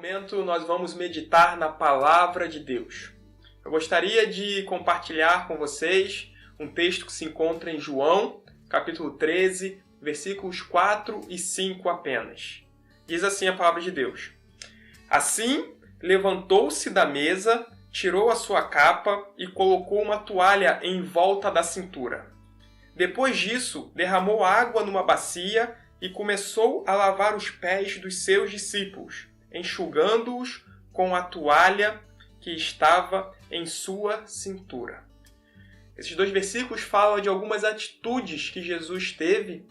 momento nós vamos meditar na Palavra de Deus. Eu gostaria de compartilhar com vocês um texto que se encontra em João, capítulo 13, versículos 4 e 5 apenas. Diz assim a Palavra de Deus: Assim, levantou-se da mesa, tirou a sua capa e colocou uma toalha em volta da cintura. Depois disso, derramou água numa bacia e começou a lavar os pés dos seus discípulos, enxugando-os com a toalha que estava em sua cintura. Esses dois versículos falam de algumas atitudes que Jesus teve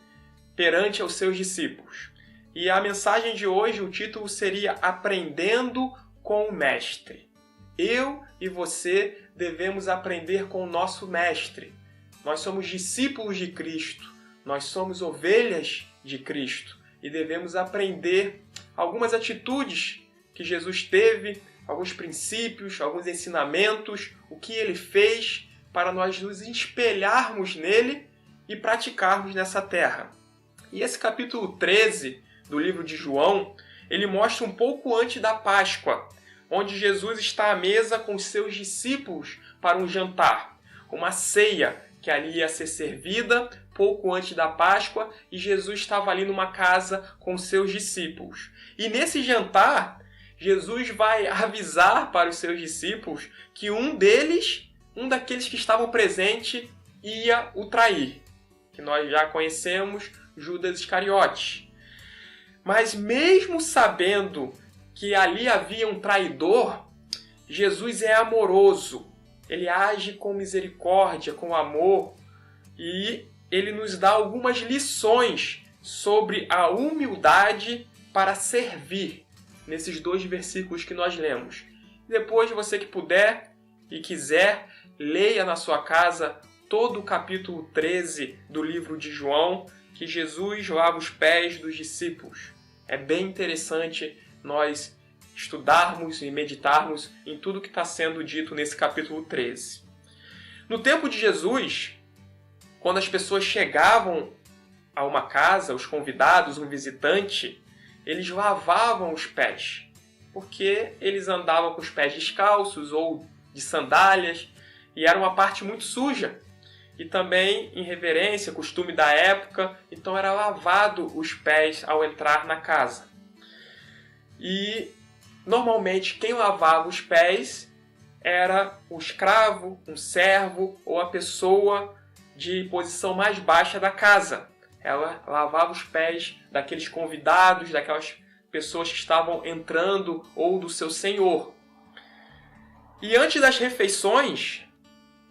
perante aos seus discípulos. E a mensagem de hoje, o título seria Aprendendo com o Mestre. Eu e você devemos aprender com o nosso Mestre. Nós somos discípulos de Cristo, nós somos ovelhas de Cristo e devemos aprender algumas atitudes que Jesus teve, alguns princípios, alguns ensinamentos, o que ele fez para nós nos espelharmos nele e praticarmos nessa terra. E esse capítulo 13 do livro de João, ele mostra um pouco antes da Páscoa, onde Jesus está à mesa com seus discípulos para um jantar, uma ceia que ali ia ser servida pouco antes da Páscoa, e Jesus estava ali numa casa com seus discípulos. E nesse jantar, Jesus vai avisar para os seus discípulos que um daqueles que estavam presentes, ia o trair, que nós já conhecemos, Judas Iscariotes. Mas mesmo sabendo que ali havia um traidor, Jesus é amoroso, ele age com misericórdia, com amor, e ele nos dá algumas lições sobre a humildade para servir, nesses dois versículos que nós lemos. Depois, você que puder e quiser, leia na sua casa todo o capítulo 13 do livro de João, que Jesus lava os pés dos discípulos. É bem interessante nós estudarmos e meditarmos em tudo que está sendo dito nesse capítulo 13. No tempo de Jesus, quando as pessoas chegavam a uma casa, os convidados, um visitante, eles lavavam os pés, porque eles andavam com os pés descalços ou de sandálias, e era uma parte muito suja. E também, em reverência, costume da época, então era lavado os pés ao entrar na casa. E normalmente quem lavava os pés era o escravo, um servo ou a pessoa de posição mais baixa da casa. Ela lavava os pés daqueles convidados, daquelas pessoas que estavam entrando ou do seu senhor. E antes das refeições,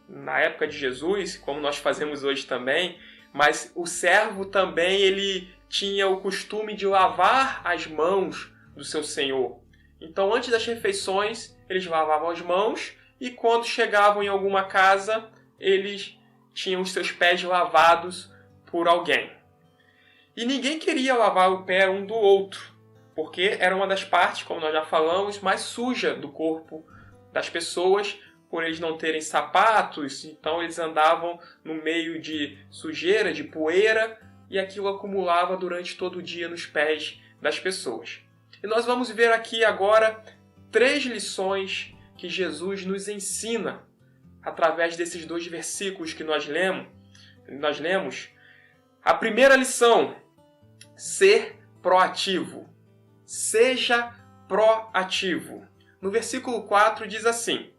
na época de Jesus, como nós fazemos hoje também, mas o servo também ele tinha o costume de lavar as mãos do seu senhor. Então, antes das refeições, eles lavavam as mãos e quando chegavam em alguma casa, eles tinham os seus pés lavados por alguém. E ninguém queria lavar o pé um do outro, porque era uma das partes, como nós já falamos, mais suja do corpo das pessoas, por eles não terem sapatos, então eles andavam no meio de sujeira, de poeira, e aquilo acumulava durante todo o dia nos pés das pessoas. E nós vamos ver aqui agora 3 lições que Jesus nos ensina através desses 2 versículos que nós lemos. A primeira lição: ser proativo. Seja proativo. No versículo 4 diz assim: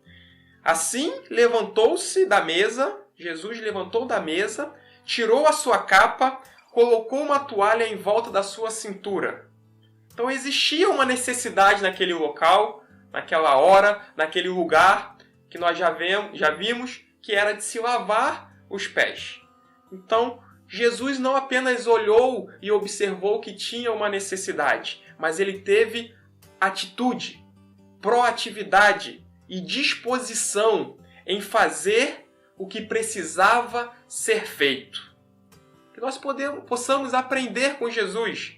Assim levantou-se da mesa, Jesus levantou da mesa, tirou a sua capa, colocou uma toalha em volta da sua cintura. Então existia uma necessidade naquele local, naquela hora, naquele lugar, que nós já vimos, que era de se lavar os pés. Então, Jesus não apenas olhou e observou que tinha uma necessidade, mas ele teve atitude, proatividade e disposição em fazer o que precisava ser feito. Que nós possamos aprender com Jesus.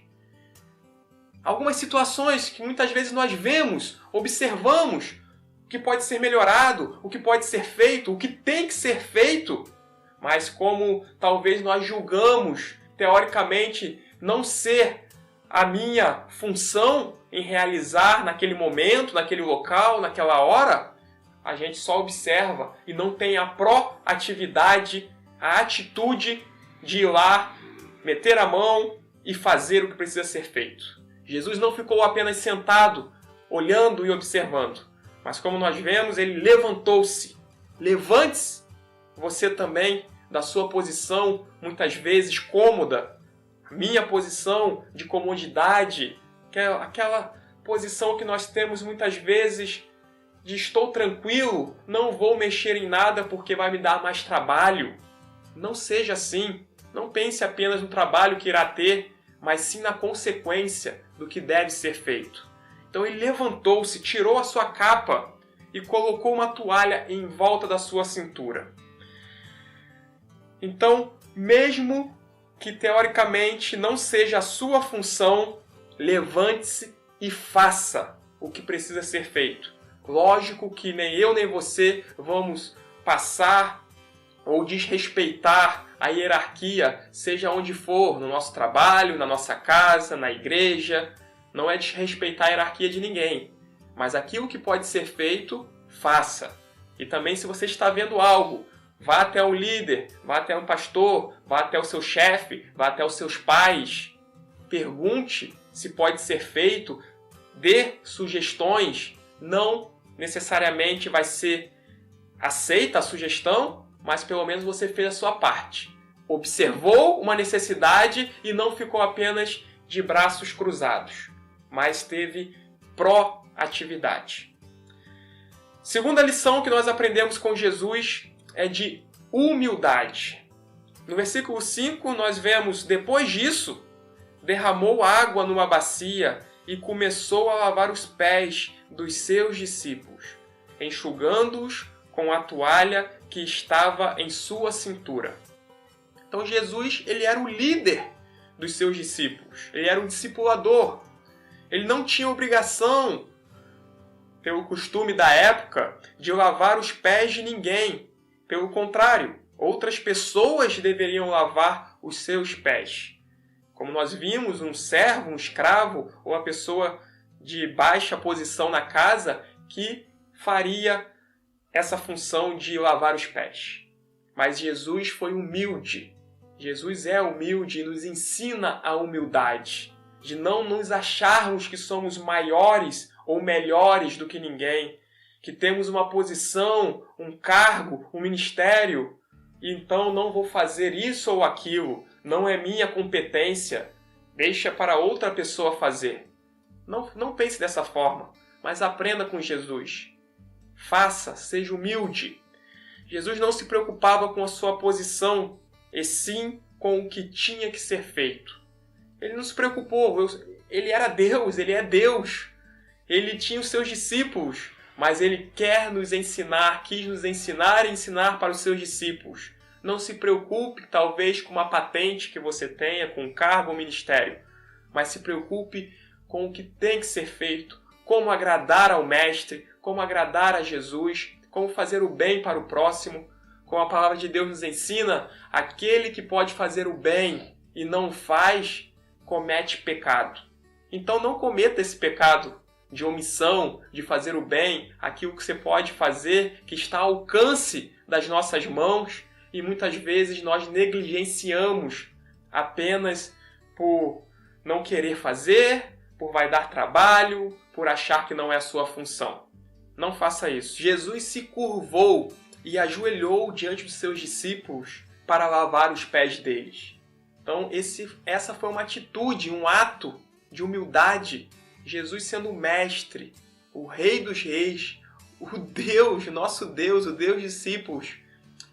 Algumas situações que muitas vezes nós vemos, observamos o que pode ser melhorado, o que pode ser feito, o que tem que ser feito, mas como talvez nós julgamos, teoricamente, não ser a minha função em realizar naquele momento, naquele local, naquela hora, a gente só observa e não tem a proatividade, a atitude de ir lá, meter a mão e fazer o que precisa ser feito. Jesus não ficou apenas sentado, olhando e observando, mas como nós vemos, ele levantou-se. Levante-se você também da sua posição, muitas vezes cômoda, minha posição de comodidade, que é aquela posição que nós temos muitas vezes de estou tranquilo, não vou mexer em nada porque vai me dar mais trabalho. Não seja assim. Não pense apenas no trabalho que irá ter, mas sim na consequência do que deve ser feito. Então ele levantou-se, tirou a sua capa e colocou uma toalha em volta da sua cintura. Então, mesmo que teoricamente não seja a sua função, levante-se e faça o que precisa ser feito. Lógico que nem eu nem você vamos passar ou desrespeitar a hierarquia, seja onde for, no nosso trabalho, na nossa casa, na igreja. Não é desrespeitar a hierarquia de ninguém. Mas aquilo que pode ser feito, faça. E também se você está vendo algo, vá até o líder, vá até um pastor, vá até o seu chefe, vá até os seus pais. Pergunte se pode ser feito, dê sugestões. Não necessariamente vai ser aceita a sugestão, mas pelo menos você fez a sua parte. Observou uma necessidade e não ficou apenas de braços cruzados, mas teve proatividade. Segunda lição que nós aprendemos com Jesus é de humildade. No versículo 5 nós vemos, depois disso, derramou água numa bacia e começou a lavar os pés dos seus discípulos, enxugando-os com a toalha que estava em sua cintura. Então Jesus, ele era o líder dos seus discípulos. Ele era um discipulador. Ele não tinha obrigação, pelo costume da época, de lavar os pés de ninguém. Pelo contrário, outras pessoas deveriam lavar os seus pés. Como nós vimos, um servo, um escravo ou a pessoa de baixa posição na casa que faria essa função de lavar os pés. Mas Jesus foi humilde. Jesus é humilde e nos ensina a humildade, de não nos acharmos que somos maiores ou melhores do que ninguém, que temos uma posição, um cargo, um ministério, e então não vou fazer isso ou aquilo, não é minha competência, deixa para outra pessoa fazer. Não pense dessa forma, mas aprenda com Jesus. Faça, seja humilde. Jesus não se preocupava com a sua posição, e sim com o que tinha que ser feito. Ele não se preocupou, ele era Deus, ele é Deus. Ele tinha os seus discípulos, mas ele quer nos ensinar, quis nos ensinar e ensinar para os seus discípulos. Não se preocupe, talvez, com uma patente que você tenha, com um cargo ou ministério, mas se preocupe com o que tem que ser feito, como agradar ao Mestre, como agradar a Jesus, como fazer o bem para o próximo. Como a palavra de Deus nos ensina, aquele que pode fazer o bem e não faz, comete pecado. Então não cometa esse pecado de omissão, de fazer o bem, aquilo que você pode fazer, que está ao alcance das nossas mãos, e muitas vezes nós negligenciamos apenas por não querer fazer, por vai dar trabalho, por achar que não é a sua função. Não faça isso. Jesus se curvou e ajoelhou diante dos seus discípulos para lavar os pés deles. Então essa foi uma atitude, um ato de humildade. Jesus sendo o mestre, o rei dos reis, o Deus, nosso Deus, o Deus dos discípulos,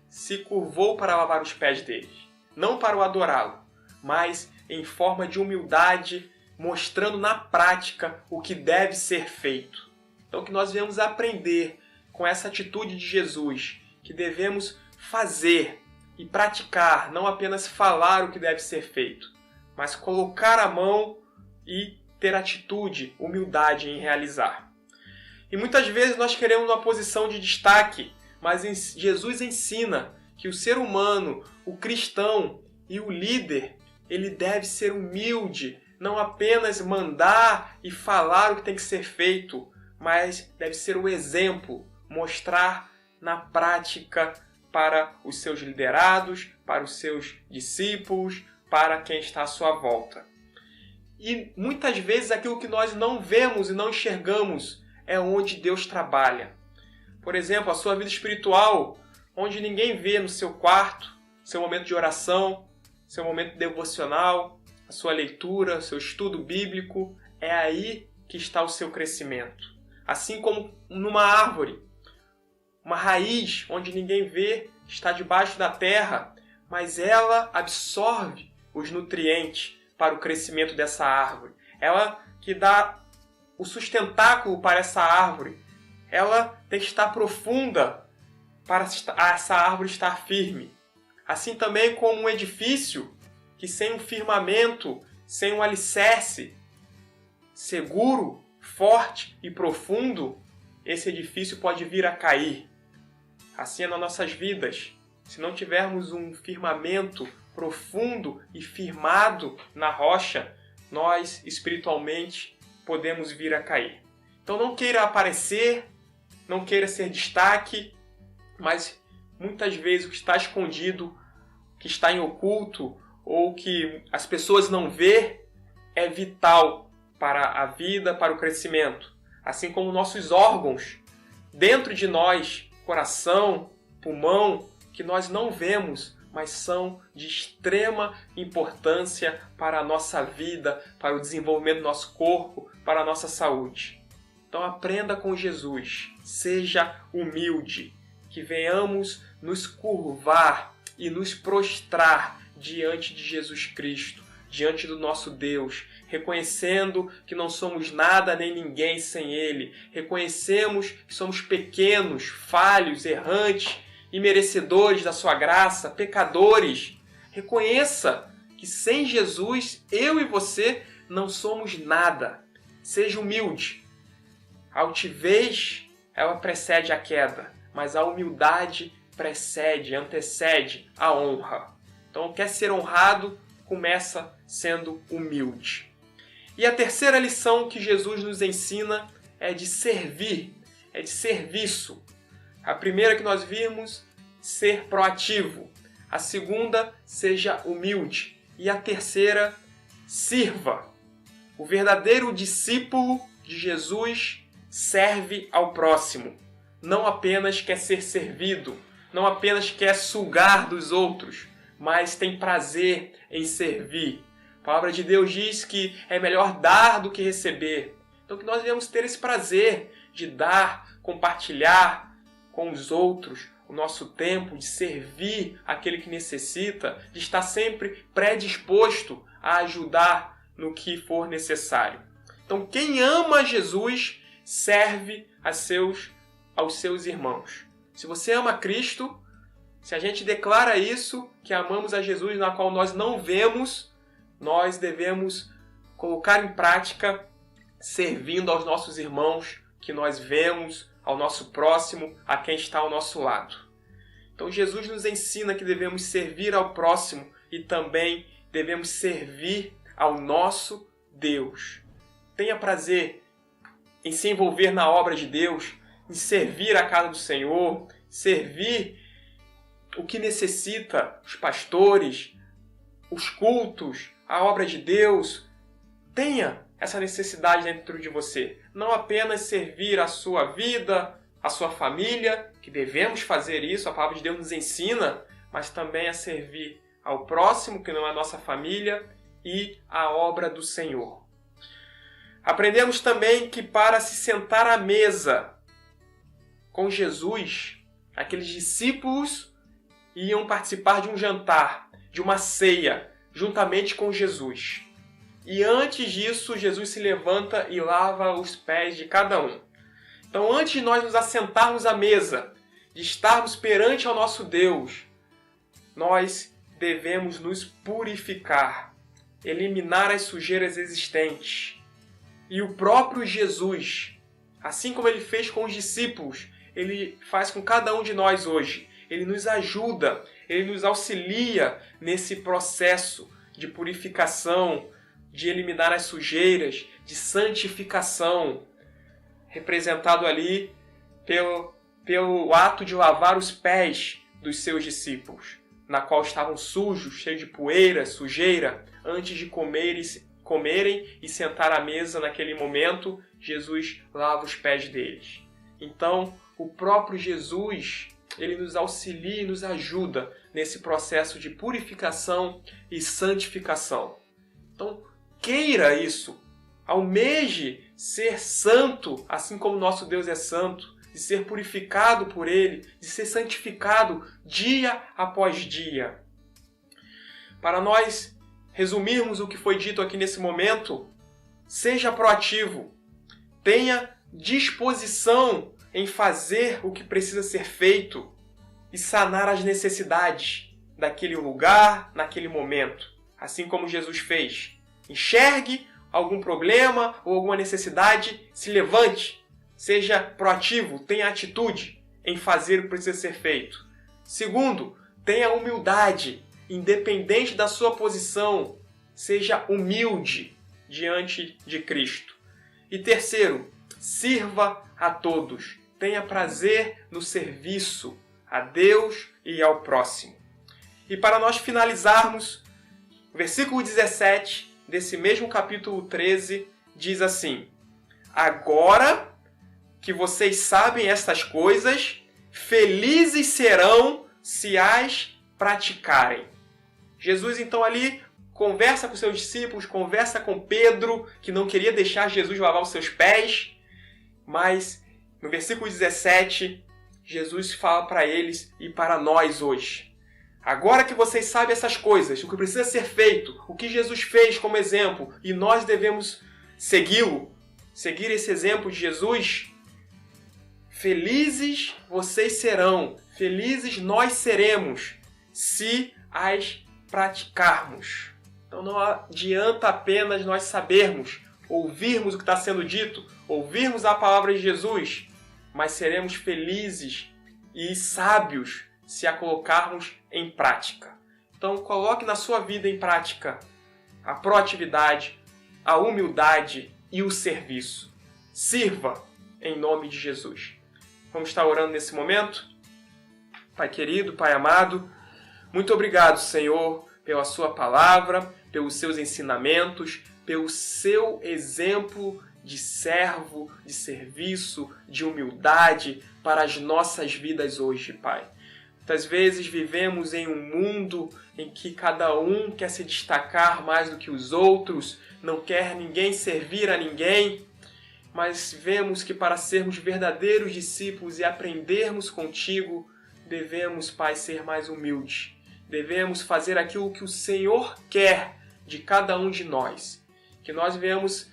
se curvou para lavar os pés deles. Não para o adorá-lo, mas em forma de humildade, mostrando na prática o que deve ser feito. Então que nós viemos aprender com essa atitude de Jesus, que devemos fazer e praticar, não apenas falar o que deve ser feito, mas colocar a mão e ter atitude, humildade em realizar. E muitas vezes nós queremos uma posição de destaque, mas Jesus ensina que o ser humano, o cristão e o líder, ele deve ser humilde, não apenas mandar e falar o que tem que ser feito, mas deve ser o exemplo, mostrar na prática para os seus liderados, para os seus discípulos, para quem está à sua volta. E muitas vezes aquilo que nós não vemos e não enxergamos é onde Deus trabalha. Por exemplo, a sua vida espiritual, onde ninguém vê no seu quarto, seu momento de oração, seu momento devocional, a sua leitura, seu estudo bíblico, é aí que está o seu crescimento. Assim como numa árvore, uma raiz onde ninguém vê, está debaixo da terra, mas ela absorve os nutrientes para o crescimento dessa árvore. Ela que dá o sustentáculo para essa árvore. Ela tem que estar profunda para essa árvore estar firme. Assim também como um edifício que sem um firmamento, sem um alicerce seguro, forte e profundo, esse edifício pode vir a cair. Assim é nas nossas vidas. Se não tivermos um firmamento profundo e firmado na rocha, nós espiritualmente podemos vir a cair. Então não queira aparecer, não queira ser destaque, mas muitas vezes o que está escondido, que está em oculto ou que as pessoas não vê é vital para a vida, para o crescimento. Assim como nossos órgãos dentro de nós, coração, pulmão, que nós não vemos, mas são de extrema importância para a nossa vida, para o desenvolvimento do nosso corpo, para a nossa saúde. Então aprenda com Jesus, seja humilde, que venhamos nos curvar e nos prostrar diante de Jesus Cristo, diante do nosso Deus, reconhecendo que não somos nada nem ninguém sem Ele, reconhecemos que somos pequenos, falhos, errantes, imerecedores da sua graça, pecadores. Reconheça que sem Jesus, eu e você não somos nada. Seja humilde. A altivez, ela precede a queda, mas a humildade precede, antecede a honra. Então, quer ser honrado, começa sendo humilde. E a terceira lição que Jesus nos ensina é de servir, é de serviço. A primeira que nós vimos, ser proativo. A segunda, seja humilde. E a terceira, sirva. O verdadeiro discípulo de Jesus serve ao próximo. Não apenas quer ser servido, não apenas quer sugar dos outros, mas tem prazer em servir. A palavra de Deus diz que é melhor dar do que receber. Então que nós devemos ter esse prazer de dar, compartilhar com os outros o nosso tempo, de servir aquele que necessita, de estar sempre predisposto a ajudar no que for necessário. Então quem ama Jesus serve aos seus irmãos. Se você ama Cristo, se a gente declara isso, que amamos a Jesus, na qual nós não vemos, nós devemos colocar em prática servindo aos nossos irmãos que nós vemos, ao nosso próximo, a quem está ao nosso lado. Então Jesus nos ensina que devemos servir ao próximo e também devemos servir ao nosso Deus. Tenha prazer em se envolver na obra de Deus, em servir a casa do Senhor, servir o que necessita os pastores, os cultos, a obra de Deus. Tenha essa necessidade dentro de você. Não apenas servir a sua vida, a sua família, que devemos fazer isso, a palavra de Deus nos ensina, mas também a servir ao próximo, que não é a nossa família, e a obra do Senhor. Aprendemos também que para se sentar à mesa com Jesus, aqueles discípulos iam participar de um jantar, de uma ceia, juntamente com Jesus. E antes disso, Jesus se levanta e lava os pés de cada um. Então, antes de nós nos assentarmos à mesa, de estarmos perante ao nosso Deus, nós devemos nos purificar, eliminar as sujeiras existentes. E o próprio Jesus, assim como ele fez com os discípulos, ele faz com cada um de nós hoje. Ele nos ajuda, ele nos auxilia nesse processo de purificação, de eliminar as sujeiras, de santificação, representado ali pelo ato de lavar os pés dos seus discípulos, na qual estavam sujos, cheios de poeira, sujeira, antes de comerem e sentar à mesa naquele momento, Jesus lava os pés deles. Então, o próprio Jesus, ele nos auxilia e nos ajuda nesse processo de purificação e santificação. Então, queira isso. Almeje ser santo, assim como nosso Deus é santo, de ser purificado por Ele, de ser santificado dia após dia. Para nós resumirmos o que foi dito aqui nesse momento, seja proativo, tenha disposição em fazer o que precisa ser feito e sanar as necessidades daquele lugar, naquele momento, assim como Jesus fez. Enxergue algum problema ou alguma necessidade, se levante, seja proativo, tenha atitude em fazer o que precisa ser feito. Segundo, tenha humildade, independente da sua posição, seja humilde diante de Cristo. E terceiro, sirva a todos, tenha prazer no serviço a Deus e ao próximo. E para nós finalizarmos, o versículo 17 desse mesmo capítulo 13 diz assim: agora que vocês sabem estas coisas, felizes serão se as praticarem. Jesus então ali conversa com seus discípulos, conversa com Pedro, que não queria deixar Jesus lavar os seus pés, mas no versículo 17, Jesus fala para eles e para nós hoje: agora que vocês sabem essas coisas, o que precisa ser feito, o que Jesus fez como exemplo, e nós devemos segui-lo, seguir esse exemplo de Jesus, felizes vocês serão, felizes nós seremos, se as praticarmos. Então não adianta apenas nós sabermos, ouvirmos o que está sendo dito, ouvirmos a palavra de Jesus, mas seremos felizes e sábios se a colocarmos em prática. Então coloque na sua vida em prática a proatividade, a humildade e o serviço. Sirva em nome de Jesus. Vamos estar orando nesse momento? Pai querido, Pai amado, muito obrigado, Senhor, pela sua palavra, pelos seus ensinamentos, pelo seu exemplo de servo, de serviço, de humildade para as nossas vidas hoje, Pai. Muitas vezes vivemos em um mundo em que cada um quer se destacar mais do que os outros, não quer ninguém servir a ninguém, mas vemos que para sermos verdadeiros discípulos e aprendermos contigo, devemos, Pai, ser mais humildes. Devemos fazer aquilo que o Senhor quer de cada um de nós. Que nós venhamos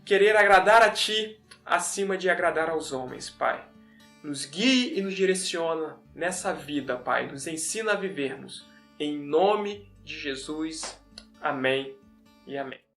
querer agradar a Ti acima de agradar aos homens, Pai. Nos guie e nos direciona nessa vida, Pai. Nos ensina a vivermos. Em nome de Jesus. Amém e amém.